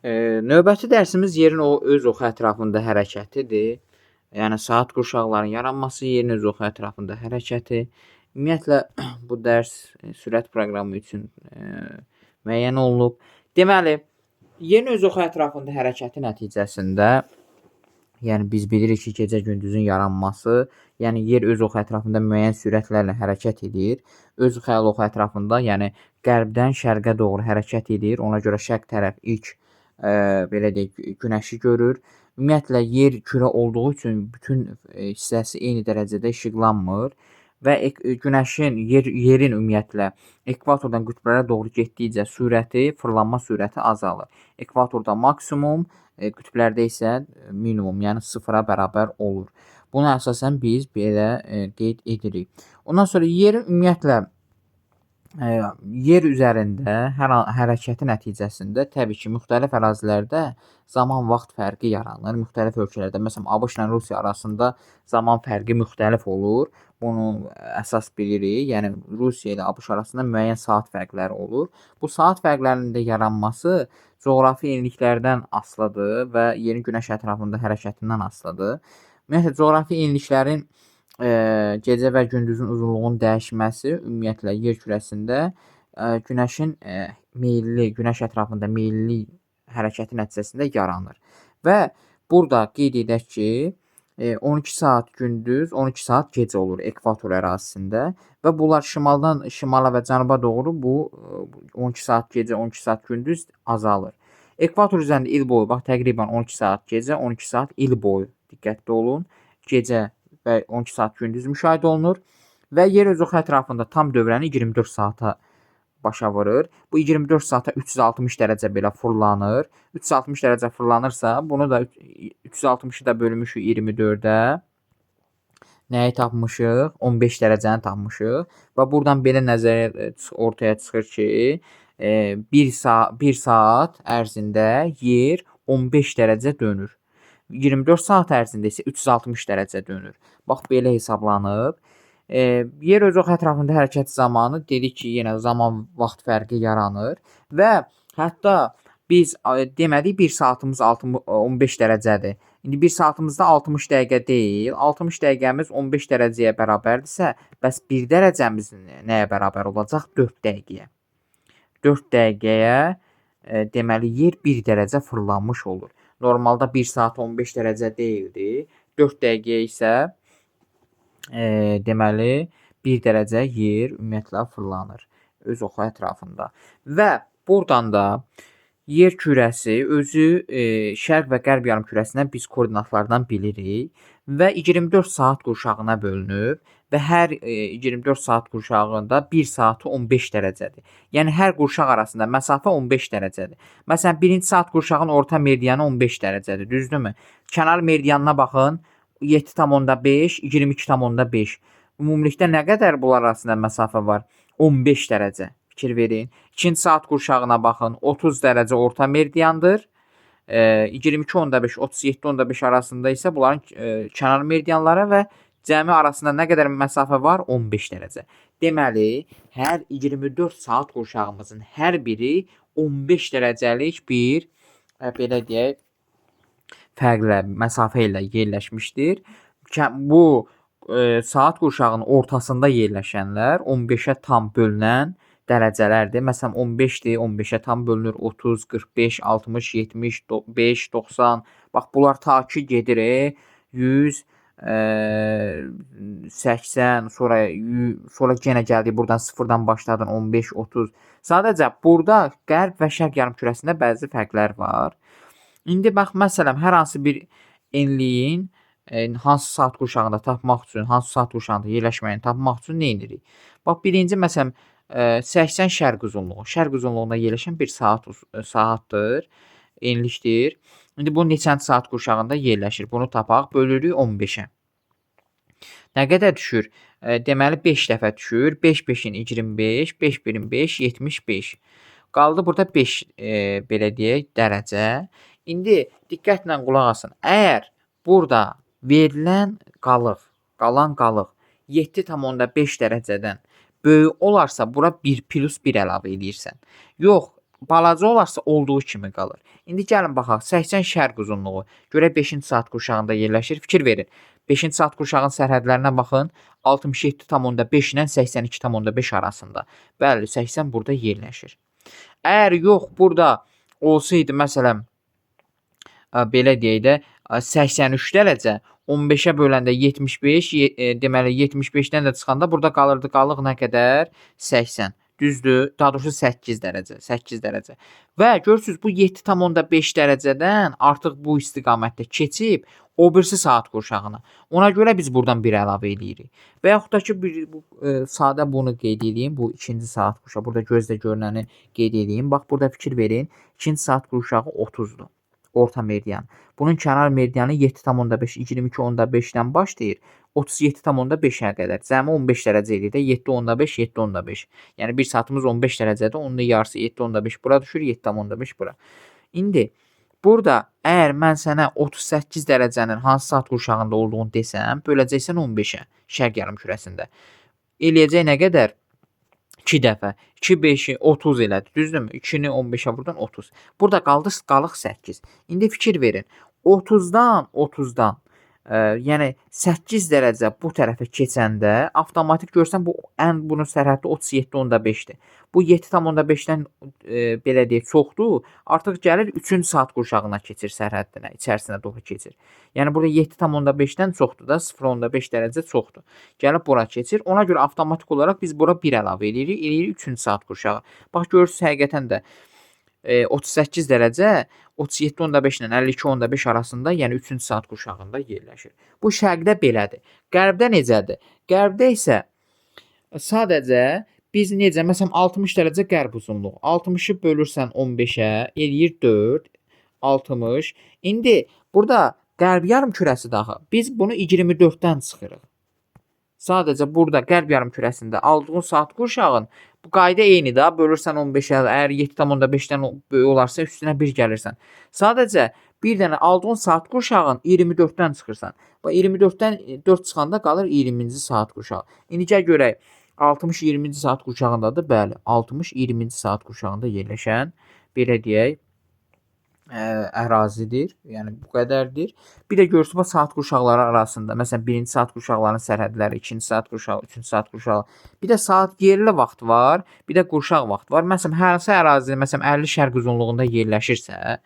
Növbəti dərsimiz yerin öz oxu ətrafında hərəkətidir. Yəni saat qurşaqların yaranması, yerin öz oxu ətrafında hərəkəti. Ümumiyyətlə bu dərs sürət proqramı üçün müəyyən olunub. Deməli, yerin öz oxu ətrafında hərəkəti nəticəsində, yəni biz bilirik ki, gecə-gündüzün yaranması, yəni yer öz oxu ətrafında müəyyən sürətlərlə hərəkət edir. Öz xəyal oxu ətrafında, yəni qərbdən şərqə doğru hərəkət edir. Ona görə şərq tərəf ilk belə deyək, günəşi görür. Ümumiyyətlə yer kürə olduğu üçün bütün hissəsi eyni dərəcədə işıqlanmır və yerin ümumiyyətlə ekvatordan qütblərə doğru getdikcə sürəti, fırlanma sürəti azalır. Ekvatorda maksimum, qütblərdə isə minimum, yəni sıfıra bərabər olur. Buna əsasən biz belə qeyd edirik. Ondan sonra yerin ümumiyyətlə yer üzərində hərəkəti nəticəsində təbii ki, müxtəlif ərazilərdə zaman-vaxt fərqi yaranır. Müxtəlif ölkələrdə, məsələn, ABŞ ilə Rusiya arasında zaman fərqi müxtəlif olur. Bunu əsas bilirik. Yəni Rusiya ilə ABŞ arasında müəyyən saat fərqləri olur. Bu saat fərqlərinin də yaranması coğrafi yeniliklərdən asılıdır və yerin günəş ətrafında hərəkətindən asılıdır. Ümumiyyətlə coğrafi yeniliklərin gecə və gündüzün uzunluğunun dəyişməsi ümumiyyətlə yer kürəsində günəşin günəş ətrafında meyilli hərəkəti nəticəsində yaranır. Və burada qeyd edək ki, 12 saat gündüz, 12 saat gecə olur ekvator ərazisində və bunlar şimaldan şimala və cənuba doğru bu 12 saat gecə, 12 saat gündüz azalır. Ekvator üzərində il boyu bax təqribən 12 saat gecə, 12 saat il boyu diqqətli olun. Gecə və 12 saat gündüz müşahidə olunur və yer öz oxu ətrafında tam dövrəni 24 saata başa vurur. Bu 24 saata 360 dərəcə belə fırlanır. 360 dərəcə fırlanırsa, bunu da 360-ı da bölmüşük 24-ə. Nəyi tapmışıq? 15 dərəcəni tapmışıq və buradan belə nəzərə ortaya çıxır ki, 1 saat ərzində yer 15 dərəcə dönür. 24 saat ərzində isə 360 dərəcə dönür. Bax, belə hesablanıb. Yer öz oxu ətrafında hərəkəti zamanı dedik ki, yenə zaman vaxt fərqi yaranır və hətta biz demədik 1 saatımız 15 dərəcədir. İndi 1 saatımızda 60 dəqiqə deyil, 60 dəqiqəmiz 15 dərəcəyə bərabərdirsə, bəs 1 dərəcəmiz nəyə bərabər olacaq? 4 dəqiqəyə. 4 dəqiqəyə deməli yer 1 dərəcə fırlanmış olur. Normalda 1 saat 15 dərəcə deyildi. 4 dəqiqəyə isə deməli 1 dərəcə yer ümumiyyətlə fırlanır öz oxu ətrafında. Və buradan da yer kürəsi özü şərq və qərb yarımkürəsindən biz koordinatlardan bilirik və 24 saat qurşağına bölünüb və hər 24 saat qurşağında 1 saatı 15 dərəcədir. Yəni hər qurşaq arasında məsafə 15 dərəcədir. Məsələn, 1-ci saat qurşağın orta meridianı 15 dərəcədir, düzdürmü? Kənar meridianına baxın, 7,5, 22,5. Ümumilikdə nə qədər bunlar arasında məsafə var? 15 dərəcə. Fikir verin. 2-ci saat qurşağına baxın, 30 dərəcə orta meridiandır. 22,5, 37,5 arasında isə bunların kənar meridianları və cəmi arasında nə qədər məsafə var? 15 dərəcə. Deməli, hər 24 saat qurşağımızın hər biri 15 dərəcəlik bir, belə deyək, fərqlə, məsafə ilə yerləşmişdir. Bu saat qurşağının ortasında yerləşənlər 15-ə tam bölünən dərəcələrdir. Məsələn, 15-dir, 15-ə tam bölünür, 30, 45, 60, 75, 90. Bax, bunlar ta ki gedir 100, 80, sonra yenə gəldik buradan 0-dan başladın 15, 30. Sadəcə burada qərb və şərq yarımkürəsində bəzi fərqlər var. İndi bax, məsələn, hər hansı bir enliyin hansı saat qurşağında tapmaq üçün, hansı saat qurşağında yerləşməyini tapmaq üçün nə edirik? Bax, birinci, məsələn, 80 şərq uzunluğu. Şərq uzunluğunda yerləşən bir saatdır, enlikdir. İndi bu neçənci saat qurşağında yerləşir? Bunu tapaq, bölürük 15-ə. Nə qədər düşür? Deməli, 5 dəfə düşür. 5 5-in 25, 5 1-in 5, 75. Qaldı burada 5, belə deyək, dərəcə. İndi diqqətlə qulaq asın. Əgər burada verilən qalan qalıq 7,5 dərəcədən böyük olarsa, bura 1 plus 1 əlavə edirsən. Yox, balaca olarsa olduğu kimi qalır. İndi gəlin baxaq. 80 şərq uzunluğu. Görək 5-ci saat qurşağında yerləşir. Fikir verin. 5-ci saat qurşağın sərhədlərinə baxın. 67,5 ilə 82,5 arasında. Bəli, 80 burada yerləşir. Əgər yox, burada olsaydı, məsələn, belə deyək də, 83 dərəcə 15-ə böləndə 75, deməli 75-dən də çıxanda burada qalıq nə qədər? 80. Düzdür? Daha doğrusu 8 dərəcə. 8 dərəcə. Və görürsüz, bu 7,5 dərəcədən artıq bu istiqamətdə keçib o birisi saat qurşağına. Ona görə biz buradan 1 əlavə eləyirik. Və yaxud da ki, sadə bunu qeyd edeyim. Bu ikinci saat qurşağı. Burada gözlə görünəni qeyd edeyim. Bax, burada fikir verin. İkinci saat qurşağı 30-dur. Orta meridian. Bunun kənar meridianı 7,5, 22,5-dən başlayır. 37,5-ə qədər. Cəmi 15 dərəcə edir də 7,5, 7,5. Yəni 1 saatımız 15 dərəcədir. Onun da yarısı 7,5 bura düşür, 7,5 bura. İndi burada əgər mən sənə 38 dərəcənin hansı saat qurşağında olduğunu desəm, böləcəksən 15-ə şərq yarımkürəsində. Eləyəcək nə qədər? 2 dəfə. 2 5-i 30 elədi. Düzdürmü? 2-ni 15-ə vurdan 30. Burada qalıq 8. İndi fikir verin. 30-dan yəni 8 dərəcə bu tərəfə keçəndə avtomatik görsən bunun sərhəddi 37,5-dir. Bu 7,5-dən belə deyək çoxdur. Artıq gəlir 3-cü saat qurşağına keçir sərhəddinə, içərisinə doğru keçir. Yəni burada 7,5-dən çoxdur da 0,5 dərəcə çoxdur. Gəlib bura keçir. Ona görə avtomatik olaraq biz bura 1 əlavə eləyirik. Eləyirik 3-cü saat qurşağı. Bax görürsüz həqiqətən də 38 dərəcə 37,5 ilə 52,5 arasında, yəni 3-cü saat qurşağında yerləşir. Bu şərqdə belədir. Qərbdə necədir? Qərbdə isə sadəcə biz necə, məsələn 60 dərəcə qərb uzunluğu. 60-ı bölürsən 15-ə, eləyir 4, 60. İndi burada qərb yarımkürəsi daha. Biz bunu 24-dən çıxırıq. Sadəcə burada qərb yarımkürəsində aldığın saat qurşağın bu qayda eyni də. Bölürsən 15-ə, əgər 7,5-dən böyük olarsa üstünə 1 gəlirsən. Sadəcə bir dənə aldığın saat qurşağın 24-dən çıxırsan. Və 24-dən 4 çıxanda qalır 20-ci saat qurşağı. İndi gəl görək 60 20-ci saat qurşağındadır. Bəli, 60 20-ci saat qurşağında yerləşən belə deyək ərazidir. Yəni bu qədərdir. Bir də görürsünüz saat qurşaqları arasında, məsələn 1-ci saat qurşaqlarının sərhədləri, 2-ci saat qurşağı, 3-cü saat qurşağı. Bir də saat yerli vaxt var, bir də qurşaq vaxt var. Məsələn, hansı ərazi, məsələn 50 şərq uzunluğunda yerləşirsə,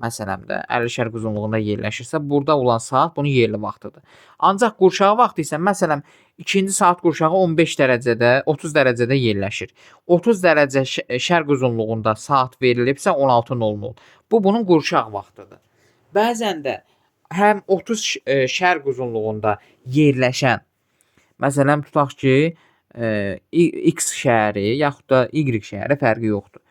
məsələn də 50 şərq uzunluğunda yerləşirsə, burada olan saat bunun yerli vaxtıdır. Ancaq qurşaq vaxtı isə məsələn 2-ci saat qurşağı 15 dərəcədə, 30 dərəcədə yerləşir. 30 dərəcə şərq uzunluğunda saat verilibsə 16:00. Bu bunun qurşaq vaxtıdır. Bəzən də həm 30 şərq uzunluğunda yerləşən, məsələn tutaq ki, X şəhəri yaxud da Y şəhəri fərqi yoxdur.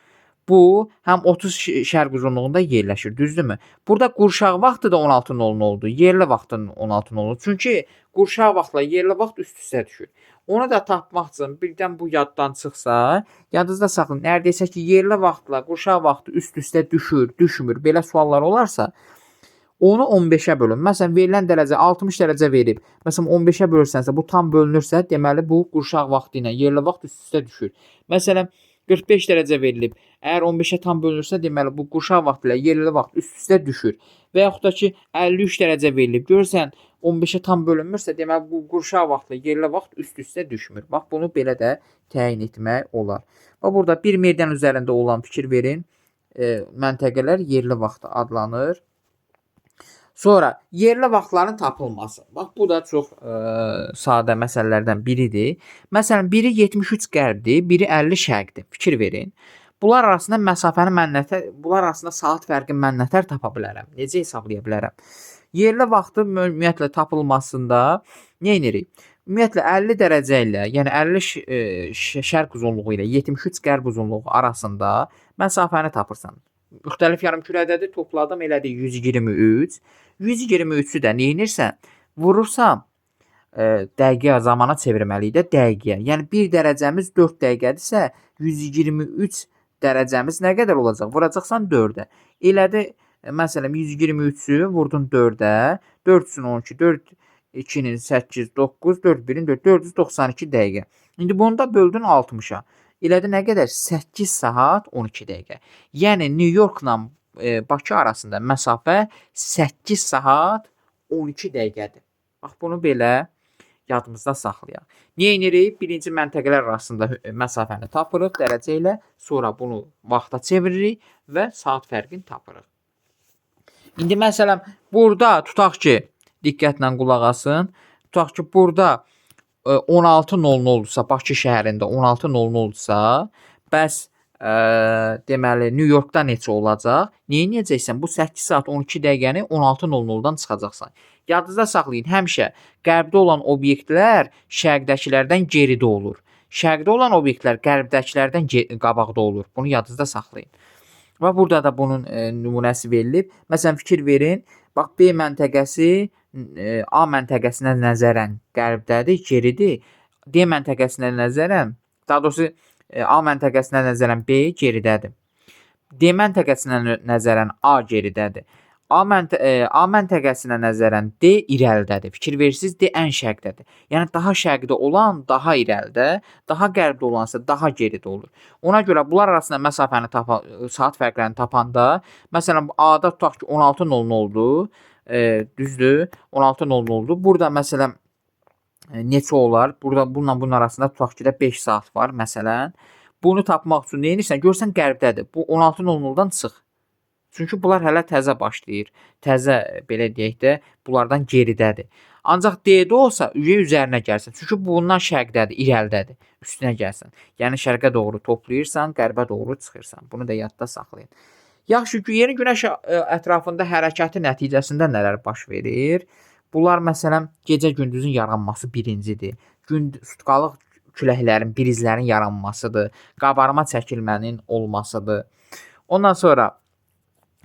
Bu həm 30 şərq uzunluğunda yerləşir, düzdürmü? Burada qurşaq vaxtı da 16:00-dur, yerli vaxtın 16:00. Çünki qurşaq vaxtla yerli vaxt üst-üstə düşür. Onu da tapmaq üçün birdən bu yaddan çıxsa, yadınızda saxlayın. Əgər desək ki, yerli vaxtla qurşaq vaxtı üst-üstə düşür, düşmür, belə suallar olarsa, onu 15-ə bölün. Məsələn, verilən dərəcə 60 dərəcə verib, məsələn 15-ə bölürsənsə, bu tam bölünürsə, deməli bu qurşaq vaxtı ilə yerli vaxt üst-üstə düşür. Məsələn, 45 dərəcə verilib. Əgər 15-ə tam bölünürsə, deməli bu qurşaq vaxtı ilə yerli vaxt üst-üstə düşür. Və yaxud da ki, 53 dərəcə verilib. Görürsən, 15-ə tam bölünmürsə, deməli bu qurşaq vaxtı ilə yerli vaxt üst-üstə düşmür. Bax, bunu belə də təyin etmək olar. Və burada bir meridian üzərində olan fikir verin. Məntəqələr yerli vaxtı adlanır. Sonra yerli vaxtların tapılması. Bax bu da çox sadə məsələlərdən biridir. Məsələn, biri 73 qərbdir, biri 50 şərqdir. Fikir verin. Bunlar arasında məsafəni bunlar arasında saat fərqi mən nətər tapa bilərəm? Necə hesablaya bilərəm? Yerli vaxtı ümumiyyətlə tapılmasında nə edirik? Ümumiyyətlə 50 dərəcə ilə, yəni 50 şərq uzunluğu ilə 73 qərb uzunluğu arasında məsafəni tapırsan. Müxtəlif yarımkürədədir, topladım elədi 123. 123-ü də nə edirsən? Vurursam dəqiqə zamana çevirməliyik də dəqiqəyə. Yəni 1 dərəcəmiz 4 dəqiqədirsə 123 dərəcəmiz nə qədər olacaq? Vuracaqsan 4-ə. Elədi məsələn 123-ü vurdun 4-ə. 4-ün 12, 4 2-nin 8, 9, 4 1-in 4, 492 dəqiqə. İndi bunu da böldün 60-a. Elədi nə qədər? 8 saat 12 dəqiqə. Yəni New Yorkla Bakı arasında məsafə 8 saat 12 dəqiqədir. Bax bunu belə yadımızda saxlayaq. Nə edirik? Birinci məntəqələr arasında məsafəni tapırıq dərəcə ilə, sonra bunu vaxta çeviririk və saat fərqini tapırıq. İndi məsələn, burada tutaq ki, diqqətlə qulaq asın. Tutaq ki, burada 16:00-dursa, Bakı şəhərində 16:00-dursa, bəs deməli New Yorkda neçə olacaq? Nə edəcəksən? Bu 8 saat 12 dəqiqəni 16:00-dan çıxacaqsan. Yadınızda saxlayın, həmişə qərbdə olan obyektlər şərqdəkilərdən geridə olur. Şərqdə olan obyektlər qərbdəkilərdən qabaqda olur. Bunu yadınızda saxlayın. Və burada da bunun nümunəsi verilib. Məsələn, fikir verin. Bax, B məntəqəsi A məntəqəsinə nəzərən qərbdədir, geridir. D məntəqəsinə nəzərən, daha doğrusu A məntəqəsinə nəzərən B geridədir. D məntəqəsinə nəzərən A geridədir. A məntəqəsinə nəzərən D irəlidədir. Fikir verirsiniz, D ən şərqdədir. Yəni daha şərqdə olan daha irəlidə, daha qərbdə olansa daha geridə olur. Ona görə bunlar arasında məsafəni saat fərqlərini tapanda, məsələn A-da tutaq ki 16:00 oldu, düzdür? 16:00 oldu. Burada məsələn neçə olar? Burada bununla bunun arasında tutaq ki də 5 saat var məsələn. Bunu tapmaq üçün nə edirsən? Görsən qərbdədir. Bu 16:00-dan çıx. Çünki bunlar hələ təzə başlayır. Təzə belə deyək də bunlardan geridədir. Ancaq D-də olsa üzərinə gəlsin. Çünki bu bundan şərqdədir, irəlidədir. Üstünə gəlsin. Yəni şərqə doğru toplayırsan, qərbə doğru çıxırsan. Bunu da yadda saxlayın. Yaxşı, yeni günəş ətrafında hərəkəti nəticəsində nələr baş verir? Bunlar məsələn gecə-gündüzün yaranması birincidir. Sutkalıq küləklərin, brizlərin yaranmasıdır. Qabarma çəkilmənin olmasıdır. Ondan sonra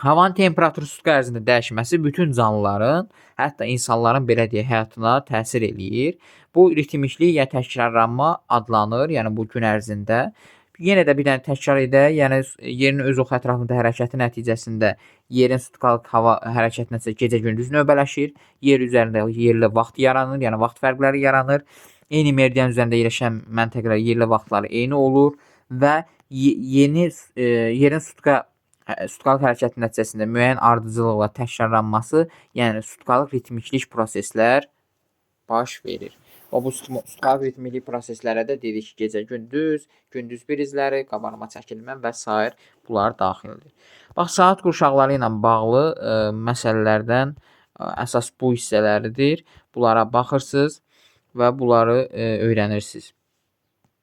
havanın temperaturu sutka ərzində dəyişməsi bütün canlıların, hətta insanların belə deyək həyatına təsir eləyir. Bu ritmiklik ya təkrarlanma adlanır, yəni bu gün ərzində. Yenə də bir dənə təkrar edək, yəni yerin öz oxu ətrafında hərəkəti nəticəsində yerin sutkalıq hava hərəkəti nəticəsində gecə-gündüz növbələşir. Yer üzərində yerlə vaxt yaranır, yəni vaxt fərqləri yaranır. Eyni meridian üzərində yerləşən məntəqələr yerlə vaxtları eyni olur və yerin sutkalıq hərəkəti nəticəsində müəyyən ardıcıllıqla təkrarlanması, yəni sutkalıq ritmiklik proseslər baş verir. Və bu sutkalıq ritmiklik proseslərə də dedik ki, gecə-gündüz, gündüz brizləri, qabarma çəkilmə və s. bunlar daxildir. Bax, saat qurşaqları ilə bağlı məsələlərdən əsas bu hissələridir. Bunlara baxırsınız və bunları öyrənirsiniz.